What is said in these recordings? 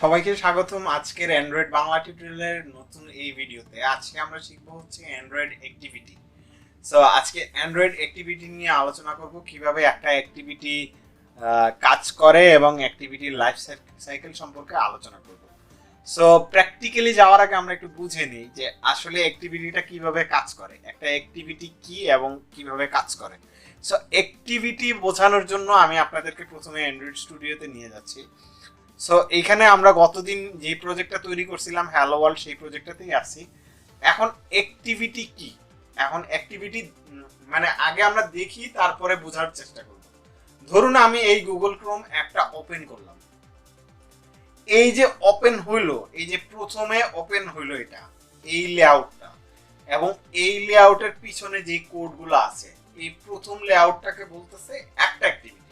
সবাইকে স্বাগতম আজকের অ্যান্ড্রয়েড বাংলা টিউটোরিয়ালের নতুন এই ভিডিওতে। আজকে আমরা শিখবো হচ্ছে অ্যান্ড্রয়েড অ্যাক্টিভিটি। সো আজকে অ্যান্ড্রয়েড অ্যাক্টিভিটি নিয়ে আলোচনা করব, কিভাবে একটা অ্যাক্টিভিটি কাজ করে এবং অ্যাক্টিভিটির লাইফ সাইকেল সম্পর্কে আলোচনা করব। সো প্র্যাকটিক্যালি যাওয়ার আগে আমরা একটু বুঝে নিই যে আসলে অ্যাক্টিভিটিটা কিভাবে কাজ করে, একটা অ্যাক্টিভিটি কি এবং কিভাবে কাজ করে। সো অ্যাক্টিভিটি বোঝানোর জন্য আমি আপনাদেরকে প্রথমে অ্যান্ড্রয়েড স্টুডিওতে নিয়ে যাচ্ছি। সো এইখানে আমরা গতদিন যে প্রজেক্টটা তৈরি করছিলাম হ্যালো ওয়ার্ল্ড, সেই প্রজেক্টটাতেই আসছি। এখন অ্যাক্টিভিটি কি, এখন অ্যাক্টিভিটি মানে আগে আমরা দেখি, তারপরে বোঝার চেষ্টা করব। ধরুন আমি এই গুগল ক্রোম অ্যাপটা ওপেন করলাম, এই যে ওপেন হইলো, এই যে প্রথমে ওপেন হইলো এটা, এই লেআউটটা, এবং এই লেআউটের পিছনে যে কোডগুলো আছে, এই প্রথম লেআউটটাকে বলতেছে একটা অ্যাক্টিভিটি।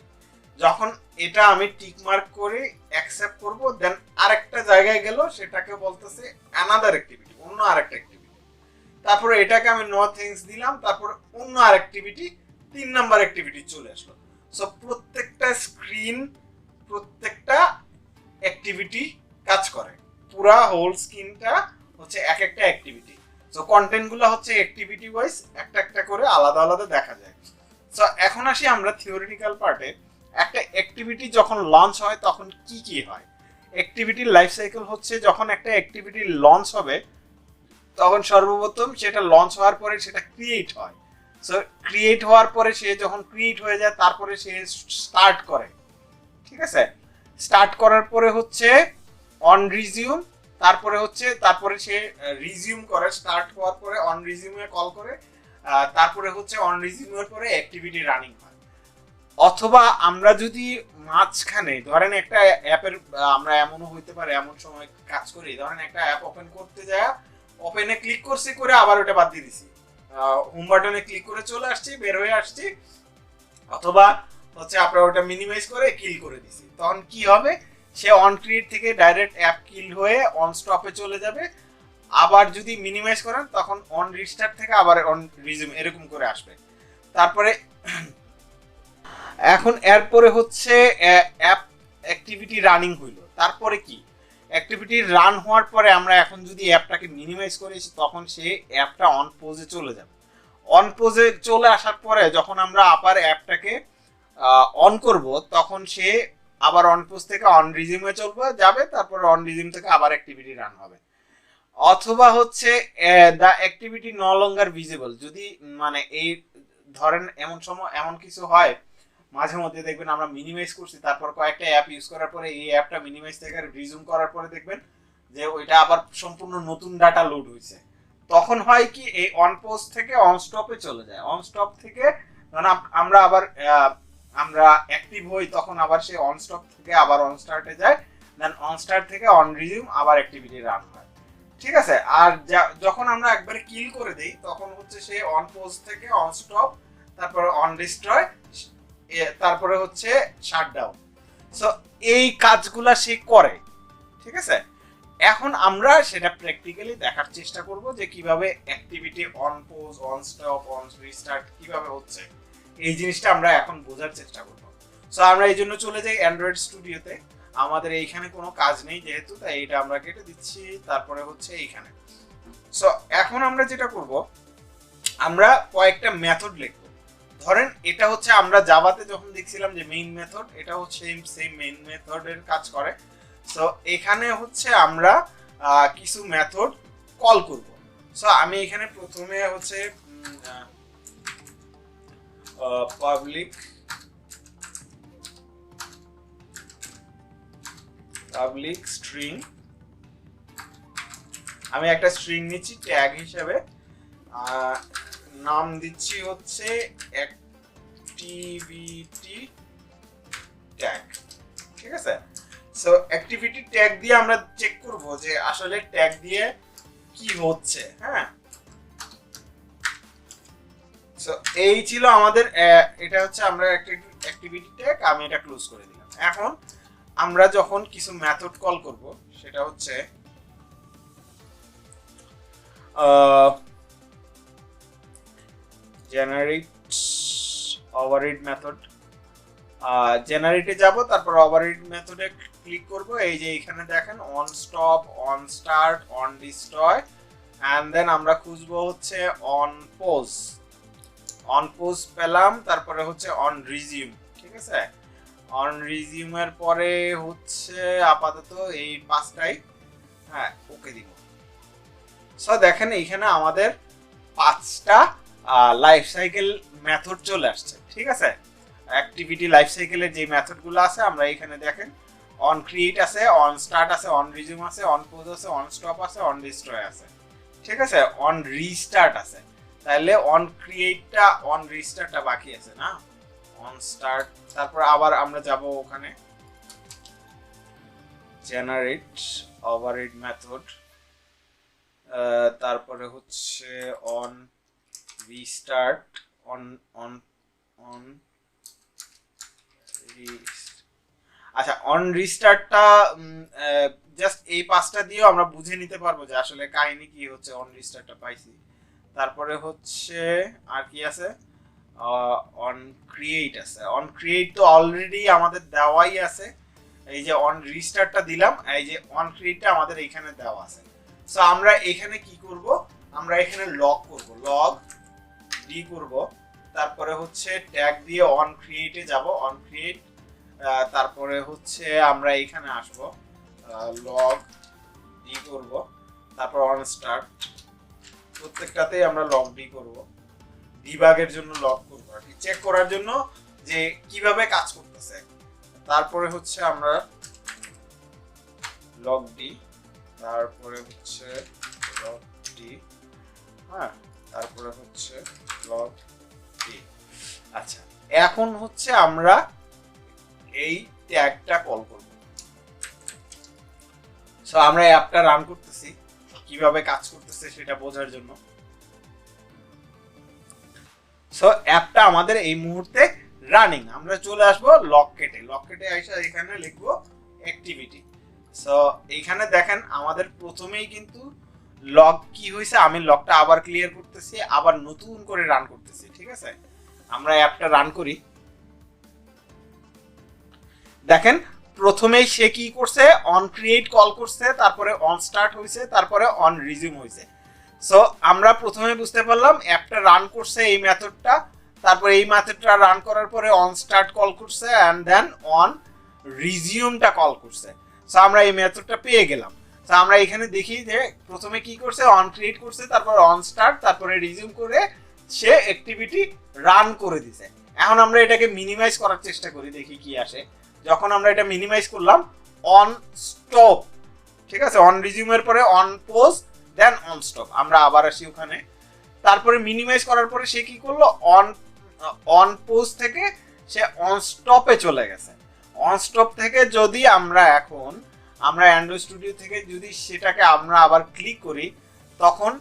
যখন এটা আমি টিক মার্ক করে অ্যাকসেপ্ট করব, দেন আরেকটা জায়গায় গেল, সেটাকে বলতেছে অ্যানাদার অ্যাক্টিভিটি, অন্য আরেকটা অ্যাক্টিভিটি। তারপরে এটাকে আমি নো থ্যাঙ্কস দিলাম, তারপর অন্য আর অ্যাক্টিভিটি, 3 নাম্বার অ্যাক্টিভিটি চলে আসলো। সো প্রত্যেকটা স্ক্রিন, প্রত্যেকটা অ্যাক্টিভিটি কাজ করে, পুরা হোল স্ক্রিনটা হচ্ছে এক একটা অ্যাক্টিভিটি। সো কন্টেন্টগুলো হচ্ছে অ্যাক্টিভিটি ওয়াইজ একটা একটা করে আলাদা আলাদা দেখা যায়। সো এখন আসি আমরা থিওরিটিক্যাল পার্টে। একটা অ্যাক্টিভিটি যখন লঞ্চ হয় তখন কি কি হয়। অ্যাক্টিভিটির লাইফ সাইকেল হচ্ছে, যখন একটা অ্যাক্টিভিটি লঞ্চ হবে তখন সর্বপ্রথম সেটা লঞ্চ হওয়ার পরে সেটা ক্রিয়েট হয়। সো ক্রিয়েট হওয়ার পরে সে যখন ক্রিয়েট হয়ে যায়, তারপরে সে স্টার্ট করে, ঠিক আছে। স্টার্ট করার পরে হচ্ছে অন রিজিউম, তারপরে সে রিজিউম করে, স্টার্ট হওয়ার পরে অন রিজিউমে কল করে, তারপরে হচ্ছে অন রিজিউমের পরে অ্যাক্টিভিটি রানিং হয়। অথবা আমরা যদি মাঝখানে ধরেন একটা অ্যাপের, আমরা এমনও হইতে পারে এমন সময় কাজ করি, ধরেন একটা অ্যাপ ওপেন করতে যায়, ওপেনে ক্লিক করছি, করে আবার ওটা বাদ দিয়ে দিছি, হোম বাটনে ক্লিক করে চলে আসছি, বের হয়ে আসছি, অথবা হচ্ছে আপনারা ওটা মিনিমাইজ করে কিল করে দিছি, তখন কি হবে, সে অন ক্রিয়েট থেকে ডাইরেক্ট অ্যাপ কিল হয়ে অন স্টপে চলে যাবে। আবার যদি মিনিমাইজ করেন তখন অন রিস্টার্ট থেকে আবার অন রিজিউম, এরকম করে আসবে। তারপরে এখন এরপরে হচ্ছে অ্যাপ অ্যাক্টিভিটি রানিং হইলো, তারপরে কি, অ্যাক্টিভিটি রান হওয়ার পরে আমরা এখন যদি অ্যাপটাকে মিনিমাইজ করি, তখন সে অ্যাপটা অন পোজে চলে যাবে। অন পোজে চলে আসার পরে যখন আমরা আবার অ্যাপটাকে অন করব, তখন সে আবার অন পোজ থেকে অন রিজিউমে যাবে, তারপরে অন রিজিউম থেকে আবার অ্যাক্টিভিটি রান হবে। অথবা হচ্ছে the activity no longer visible, যদি মানে এই ধরেন এমন সময় এমন কিছু হয়, মাঝে মধ্যে দেখবেন আমরা মিনিমাইজ করছি, তারপর কয়েকটা অ্যাপ ইউজ করার পরে এই অ্যাপটা মিনিমাইজ থেকে রিজিউম করার পরে দেখবেন যে ওইটা আবার সম্পূর্ণ নতুন ডাটা লোড হয়েছে। তখন হয় কি, এই অন পোস্ট থেকে অন স্টপে চলে যায়, অন স্টপ থেকে আমরা আবার আমরা অ্যাক্টিভ হই, তখন আবার সে অন স্টপ থেকে আবার অন স্টার্টে যায়, দেন অন স্টার্ট থেকে অন রিজিউম, আবার অ্যাক্টিভিটি রান হয়, ঠিক আছে। আর যখন আমরা একবারে কিল করে দেই, তখন হচ্ছে সে অন পোস্ট থেকে অন স্টপ, তারপরে অন ডিস্ট্রয়, তারপরে হচ্ছে শাটডাউন। সো এই কাজগুলা সে করে, ঠিক আছে। এখন আমরা সেটা প্র্যাকটিক্যালি দেখার চেষ্টা করব যে কিভাবে activity on pose, on stop, on restart কিভাবে হচ্ছে, এই জিনিসটা আমরা এখন বোঝার চেষ্টা করব। সো আমরা এই জন্য চলে যাই অ্যান্ড্রয়েড স্টুডিওতে। আমাদের এইখানে কোনো কাজ নেই যেহেতু, তাই এটা আমরা কেটে দিচ্ছি, তারপরে হচ্ছে এইখানে। সো এখন আমরা যেটা করব, আমরা কয়েকটা মেথড লিখব। ধরেন এটা হচ্ছে আমরা জাভাতে যখন দেখছিলাম যে মেইন মেথড, এটা হচ্ছে সেম মেইন মেথডের কাজ করে। সো এখানে হচ্ছে আমরা কিছু মেথড কল করব। সো আমি এখানে প্রথমে হচ্ছে পাবলিক স্ট্রিং, আমি একটা স্ট্রিং নিচ্ছি ট্যাগ হিসেবে, নাম দিচ্ছি হচ্ছে অ্যাক্টিভিটি ট্যাগ, ঠিক আছে। সো অ্যাক্টিভিটি ট্যাগ দিয়ে আমরা চেক করব যে আসলে ট্যাগ দিয়ে কি হচ্ছে। হ্যাঁ, সো এই ছিল আমাদের, এটা হচ্ছে আমরা অ্যাক্টিভিটি ট্যাগ, আমি এটা ক্লোজ করে দিলাম। এখন আমরা যখন কিছু মেথড কল করব, সেটা হচ্ছে জেনারেট ওভাররিড মেথড, জেনারেটে যাব, তারপর ওভাররিড মেথডে ক্লিক করব, এই যে এখানে দেখেন on stop, on start, on destroy, and then আমরা খুঁজবো হচ্ছে অন পোজ। অন পোজ পেলাম, তারপরে হচ্ছে অন রিজিউম। ঠিক আছে, অন রিজিউমের পরে হচ্ছে আপাতত এই পাঁচটাই, হ্যাঁ ওকে দিব। সো দেখেন এইখানে আমাদের পাঁচটা লাইফ সাইকেল মেথড চলে আসছে। ঠিক আছে, অ্যাক্টিভিটি লাইফ সাইকেলের যে মেথডগুলো আছে আমরা এখানে দেখেন অন ক্রিয়েট আছে, অন স্টার্ট আছে, অন রিজিউম আছে, অন পোজ আছে, অন স্টপ আছে, অন ডিস্ট্রয় আছে। ঠিক আছে, অন রিস্টার্ট আছে। তাহলে অন ক্রিয়েটটা, অন রিস্টার্টটা বাকি আছে না, অন স্টার্ট। তারপর আবার আমরা যাব ওখানে জেনারেট ওভাররাইড মেথড, তারপরে হচ্ছে on restart, on on on আচ্ছা অন রিস্টার্টটা জাস্ট এই পাঁচটা দিয়েও আমরা বুঝে নিতে পারবো যে আসলে কাহিনী কি হচ্ছে। অন রিস্টার্টটা পাইছি। তারপরে হচ্ছে আর কি আছে, অন ক্রিয়েট আছে। অন ক্রিয়েট তো অলরেডি আমাদের দেওয়াই আছে, এই যে অন রিস্টার্টটা দিলাম, এই যে অন ক্রিয়েটটা আমাদের এখানে দেওয়া আছে। সো আমরা এখানে কি করব, আমরা এখানে লগ করব, লগ ডি করব, তারপরে হচ্ছে ট্যাগ দিয়ে অন ক্রিয়েটে যাব, অন ক্রিয়েট, তারপরে হচ্ছে আমরা এখানে আসব, লগ ডি করব, তারপর অন স্টার্ট, প্রত্যেকটাতেই আমরা লগ ডি করব, ডিবাগের জন্য লগ করব আর কি, চেক করার জন্য যে কিভাবে কাজ করতেছে। তারপরে হচ্ছে আমরা লগ ডি, তারপরে হচ্ছে লগ ডি, হ্যাঁ তারপরে হচ্ছে লগ ডি। আচ্ছা এখন হচ্ছে আমরা এই ট্যাগটা কল করব। সো আমরা অ্যাপটা রান করতেছি, কিভাবে কাজ করতেছে সেটা বোঝার জন্য। সো অ্যাপটা আমাদের এই মুহূর্তে রানিং। আমরা চলে আসবো লক কেটে, লক কেটে এসে এখানে লিখবো অ্যাক্টিভিটি। সো এইখানে দেখেন আমাদের প্রথমেই কিন্তু লগ কি হয়েছে, আমি লগটা আবার ক্লিয়ার করতেছি, আবার নতুন করে রান করতেছি। ঠিক আছে, আমরা অ্যাপটা রান করি। দেখেন প্রথমেই সে কি করছে, অন ক্রিয়েট কল করছে, তারপরে অন স্টার্ট হয়েছে, তারপরে অন রিজিউম হয়েছে। সো আমরা প্রথমে বুঝতে পারলাম অ্যাপটা রান করছে এই মেথডটা, তারপরে এই মেথডটা রান করার পরে অন স্টার্ট কল করছে, এন্ড দেন অন রিজিউমটা কল করছে। সো আমরা এই মেথডটা পেয়ে গেলাম। সো আমরা এখানে দেখি যে প্রথমে কি করছে, অন ক্রিয়েট করছে, তারপর অন স্টার্ট, তারপরে রিজিউম করে সে অ্যাক্টিভিটি রান করে দিছে। এখন আমরা এটাকে মিনিমাইজ করার চেষ্টা করি, দেখি কি আসে। যখন আমরা এটা মিনিমাইজ করলাম, অন স্টপ, ঠিক আছে, অন রিজিউমের পরে on pause, then on stop, আমরা আবার আসি ওখানে। তারপরে মিনিমাইজ করার পরে সে কি করলো, অন পোজ থেকে সে অন স্টপে চলে গেছে। অন স্টপ থেকে যদি আমরা এখন অ্যান্ড্রয়েড স্টুডিও থেকে যদি সেটাকে আমরা আবার ক্লিক করি, তখন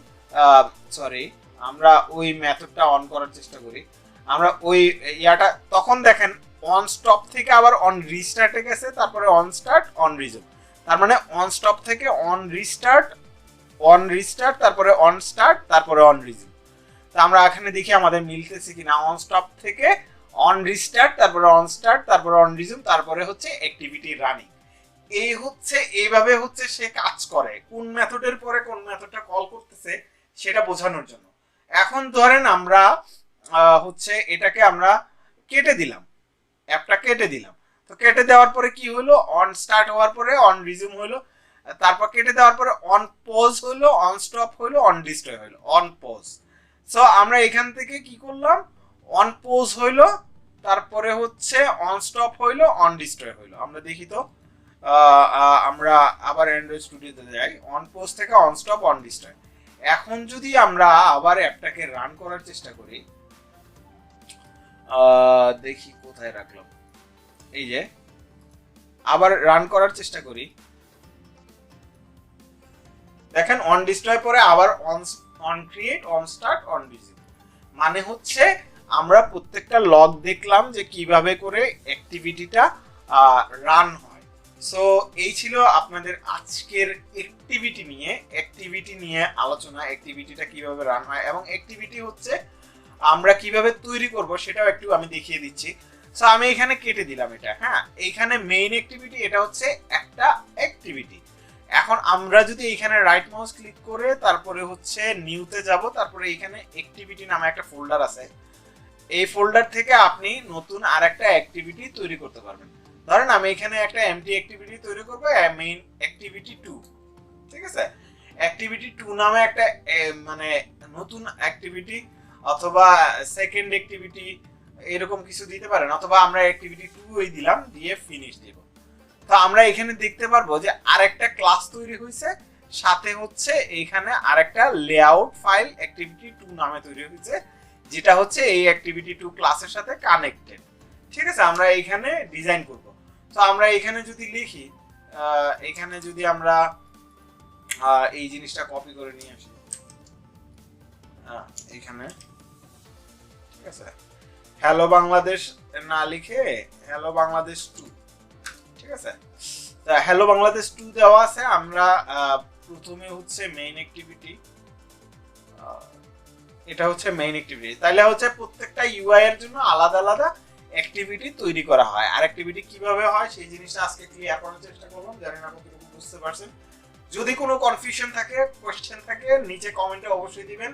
সরি আমরা ওই মেথডটা অন করার চেষ্টা করি, আমরা ওই ইয়াটা, তখন দেখেন অন স্টপ থেকে আবার অন রিস্টার্টে গেছে, তারপরে অন স্টার্ট, অন রিজিউম। তার মানে অন স্টপ থেকে অন রিস্টার্ট, তারপরে অন স্টার্ট, তারপরে অন রিজিউম। তো আমরা এখানে দেখি আমাদের মিলতেছে কিনা। অন স্টপ থেকে অন রিস্টার্ট, তারপরে অন স্টার্ট, তারপরে অন রিজিউম, তারপরে হচ্ছে অ্যাক্টিভিটি রানিং। এই হচ্ছে এইভাবে হচ্ছে সে কাজ করে, কোন মেথডের পরে কোন মেথডটা কল করতেছে সেটা বোঝানোর জন্য। এখন ধরেন আমরা হচ্ছে এটাকে আমরা কেটে দিলাম, অ্যাপটা কেটে দিলাম। তো কেটে দেওয়ার পরে কি হলো, অন স্টার্ট হওয়ার পরে অন রিজিউম হলো, তারপর কেটে দেওয়ার পরে অন পজ হলো, অন স্টপ হলো, অন ডিস্ট্রয় হলো, অন পজ। সো আমরা এখান থেকে কি করলাম, অন পজ হইলো, তারপরে হচ্ছে অন স্টপ হইলো, অন ডিস্ট্রয় হইলো। আমরা দেখি তো, আমরা আবার অ্যান্ড্রয়েড স্টুডিওতে যাই, অন পজ থেকে অন স্টপ, অন ডিস্ট্রয়। এখন যদি আমরা আবার অ্যাপটাকে রান করার চেষ্টা করি, দেখি কোথায় রাখলাম, এই যে আবার রান করার চেষ্টা করি, দেখেন অন ডিস্ট্রয় পরে আবার on create, on start, on resume. মানে হচ্ছে আমরা প্রত্যেকটা লগ দেখলাম যে কিভাবে করে অ্যাক্টিভিটিটা রান হয়। সো এই ছিল আপনাদের আজকের অ্যাক্টিভিটি নিয়ে আলোচনা, অ্যাক্টিভিটিটা কিভাবে রান হয় এবং অ্যাক্টিভিটি হচ্ছে আমরা কিভাবে তৈরি করব সেটাও একটু আমি দেখিয়ে দিচ্ছি। সো আমি এখানে কেটে দিলাম এটা। হ্যাঁ, এইখানে মেইন অ্যাক্টিভিটি এটা হচ্ছে একটা অ্যাক্টিভিটি। এখন আমরা যদি এখানে রাইট মাউস ক্লিক করে তারপরে হচ্ছে নিউতে যাব, তারপরে এখানে অ্যাক্টিভিটি নামে একটা ফোল্ডার আছে, এই ফোল্ডার থেকে আপনি নতুন আরেকটা অ্যাক্টিভিটি তৈরি করতে পারবেন। ধরেন আমি এখানে একটা এমটি অ্যাক্টিভিটি তৈরি করব, মেইন অ্যাক্টিভিটি 2, ঠিক আছে। অ্যাক্টিভিটি 2 নামে একটা মানে নতুন অ্যাক্টিভিটি অথবা সেকেন্ড অ্যাক্টিভিটি এরকম কিছু দিতে পারেন, অথবা আমরা অ্যাক্টিভিটি 2 ওই দিলাম, দিয়ে ফিনিশ দেব। তো আমরা এখানে দেখতে পারবো যে আরেকটা ক্লাস তৈরি হয়েছে, সাথে হচ্ছে এইখানে আরেকটা লেআউট ফাইল অ্যাক্টিভিটি 2 নামে তৈরি হয়েছে, যেটা হচ্ছে এই অ্যাক্টিভিটি 2 ক্লাসের সাথে কানেক্টেড। ঠিক আছে, আমরা এইখানে ডিজাইন করব। তো আমরা এখানে যদি লিখি, এখানে যদি আমরা এই জিনিসটা কপি করে নিয়ে আসি এখানে, ঠিক আছে, হ্যালো বাংলাদেশ না লিখে হ্যালো বাংলাদেশ 2, ঠিক আছে। তা হ্যালো বাংলাদেশ 2 দেওয়া আছে। আমরা প্রথমে হচ্ছে মেইন অ্যাক্টিভিটি, এটা হচ্ছে মেইন অ্যাক্টিভিটি। তাহলে হচ্ছে প্রত্যেকটা ইউআই এর জন্য আলাদা আলাদা অ্যাক্টিভিটি তৈরি করা হয়। আর অ্যাক্টিভিটি কিভাবে হয় সেই জিনিসটা আজকে ক্লিয়ার করার চেষ্টা করলাম। জানি না কতটুকু বুঝতে পারছেন। যদি কোনো কনফিউশন থাকে, কোশ্চেন থাকে, নিচে কমেন্টে অবশ্যই দিবেন।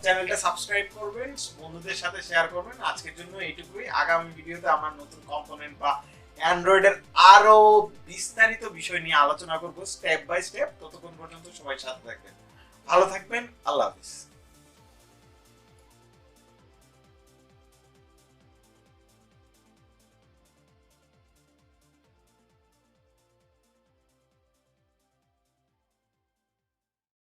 চ্যানেলটা সাবস্ক্রাইব করবেন, বন্ধুদের সাথে শেয়ার করবেন। আজকের জন্য এইটুকুই। আগামী ভিডিওতে আমার নতুন কম্পোনেন্ট বা অ্যান্ড্রয়েডের আরো বিস্তারিত বিষয় নিয়ে আলোচনা করব, স্টেপ বাই স্টেপ। ততক্ষণ পর্যন্ত সবাই সাথে থাকবেন, ভালো থাকবেন, আল্লাহ হাফিজ।